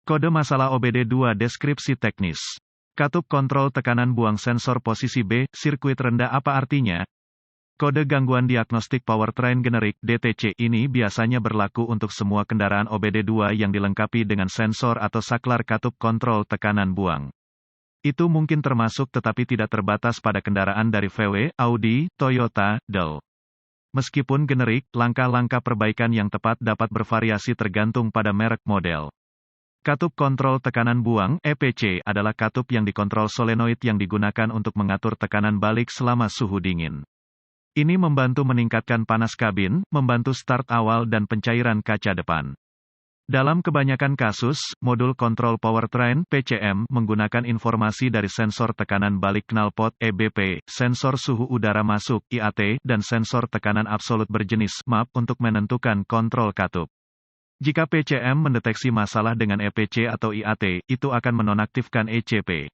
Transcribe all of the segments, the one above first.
Kode masalah OBD2 deskripsi teknis. Katup kontrol tekanan buang sensor posisi B, sirkuit rendah apa artinya? Kode gangguan diagnostik powertrain generik (DTC) ini biasanya berlaku untuk semua kendaraan OBD2 yang dilengkapi dengan sensor atau saklar katup kontrol tekanan buang. Itu mungkin termasuk tetapi tidak terbatas pada kendaraan dari VW, Audi, Toyota, Dell. Meskipun generik, langkah-langkah perbaikan yang tepat dapat bervariasi tergantung pada merek model. Katup kontrol tekanan buang (EPC) adalah katup yang dikontrol solenoid yang digunakan untuk mengatur tekanan balik selama suhu dingin. Ini membantu meningkatkan panas kabin, membantu start awal dan pencairan kaca depan. Dalam kebanyakan kasus, modul kontrol powertrain (PCM) menggunakan informasi dari sensor tekanan balik knalpot (EBP), sensor suhu udara masuk (IAT), dan sensor tekanan absolut berjenis (MAP) untuk menentukan kontrol katup. Jika PCM mendeteksi masalah dengan EPC atau IAT, itu akan menonaktifkan ECP.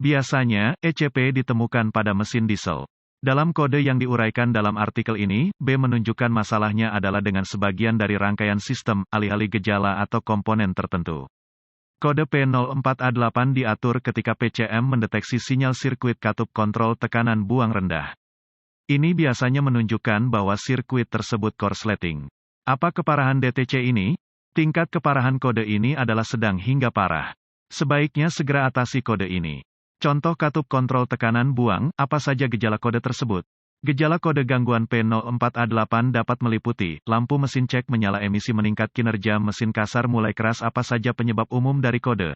Biasanya, ECP ditemukan pada mesin diesel. Dalam kode yang diuraikan dalam artikel ini, B menunjukkan masalahnya adalah dengan sebagian dari rangkaian sistem, alih-alih gejala atau komponen tertentu. Kode P04A8 diatur ketika PCM mendeteksi sinyal sirkuit katup kontrol tekanan buang rendah. Ini biasanya menunjukkan bahwa sirkuit tersebut korsleting. Apa keparahan DTC ini? Tingkat keparahan kode ini adalah sedang hingga parah. Sebaiknya segera atasi kode ini. Contoh katup kontrol tekanan buang, apa saja gejala kode tersebut? Gejala kode gangguan P04A8 dapat meliputi, lampu mesin cek menyala, emisi meningkat, kinerja mesin kasar mulai keras. Apa saja penyebab umum dari kode?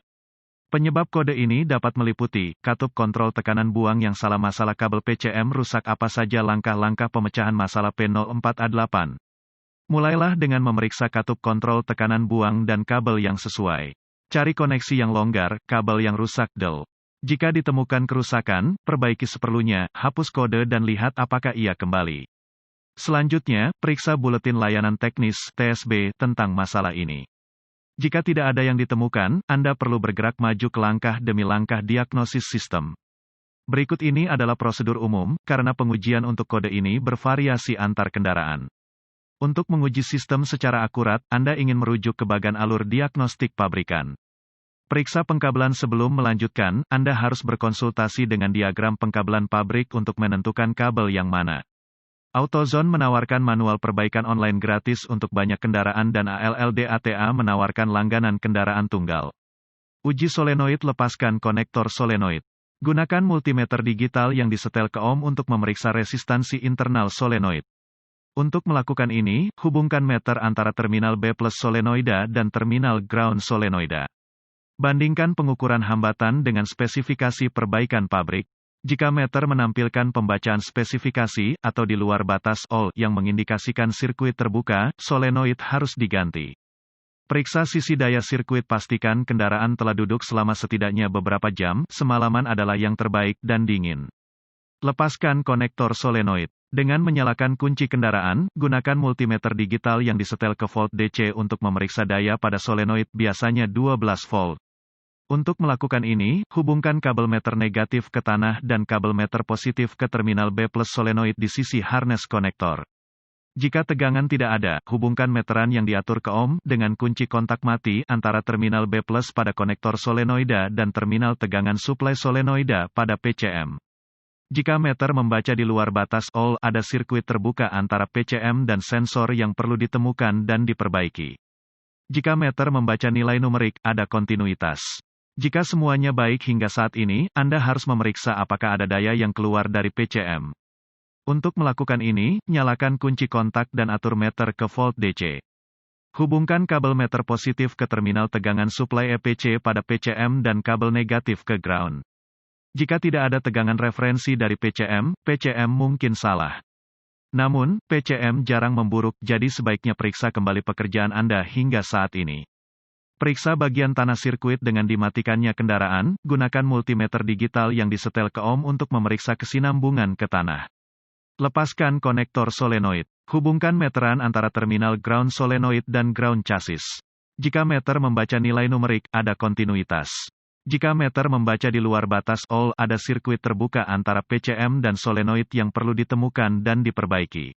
Penyebab kode ini dapat meliputi, katup kontrol tekanan buang yang salah, masalah kabel PCM rusak. Apa saja langkah-langkah pemecahan masalah P04A8? Mulailah dengan memeriksa katup kontrol tekanan buang dan kabel yang sesuai. Cari koneksi yang longgar, kabel yang rusak, Del. Jika ditemukan kerusakan, perbaiki seperlunya, hapus kode dan lihat apakah ia kembali. Selanjutnya, periksa buletin layanan teknis (TSB) tentang masalah ini. Jika tidak ada yang ditemukan, Anda perlu bergerak maju ke langkah demi langkah diagnosis sistem. Berikut ini adalah prosedur umum, karena pengujian untuk kode ini bervariasi antar kendaraan. Untuk menguji sistem secara akurat, Anda ingin merujuk ke bagan alur diagnostik pabrikan. Periksa pengkabelan sebelum melanjutkan, Anda harus berkonsultasi dengan diagram pengkabelan pabrik untuk menentukan kabel yang mana. AutoZone menawarkan manual perbaikan online gratis untuk banyak kendaraan dan ALLDATA menawarkan langganan kendaraan tunggal. Uji solenoid, lepaskan konektor solenoid. Gunakan multimeter digital yang disetel ke ohm untuk memeriksa resistansi internal solenoid. Untuk melakukan ini, hubungkan meter antara terminal B plus solenoida dan terminal ground solenoida. Bandingkan pengukuran hambatan dengan spesifikasi perbaikan pabrik. Jika meter menampilkan pembacaan spesifikasi atau di luar batas all yang mengindikasikan sirkuit terbuka, solenoid harus diganti. Periksa sisi daya sirkuit, pastikan kendaraan telah duduk selama setidaknya beberapa jam, semalaman adalah yang terbaik dan dingin. Lepaskan konektor solenoid. Dengan menyalakan kunci kendaraan, gunakan multimeter digital yang disetel ke volt DC untuk memeriksa daya pada solenoid, biasanya 12 volt. Untuk melakukan ini, hubungkan kabel meter negatif ke tanah dan kabel meter positif ke terminal B plus solenoid di sisi harness konektor. Jika tegangan tidak ada, hubungkan meteran yang diatur ke ohm dengan kunci kontak mati antara terminal B plus pada konektor solenoida dan terminal tegangan suplai solenoida pada PCM. Jika meter membaca di luar batas all, ada sirkuit terbuka antara PCM dan sensor yang perlu ditemukan dan diperbaiki. Jika meter membaca nilai numerik, ada kontinuitas. Jika semuanya baik hingga saat ini, Anda harus memeriksa apakah ada daya yang keluar dari PCM. Untuk melakukan ini, nyalakan kunci kontak dan atur meter ke volt DC. Hubungkan kabel meter positif ke terminal tegangan suplai EPC pada PCM dan kabel negatif ke ground. Jika tidak ada tegangan referensi dari PCM, PCM mungkin salah. Namun, PCM jarang memburuk, jadi sebaiknya periksa kembali pekerjaan Anda hingga saat ini. Periksa bagian tanah sirkuit dengan dimatikannya kendaraan, gunakan multimeter digital yang disetel ke ohm untuk memeriksa kesinambungan ke tanah. Lepaskan konektor solenoid. Hubungkan meteran antara terminal ground solenoid dan ground chassis. Jika meter membaca nilai numerik, ada kontinuitas. Jika meter membaca di luar batas all, ada sirkuit terbuka antara PCM dan solenoid yang perlu ditemukan dan diperbaiki.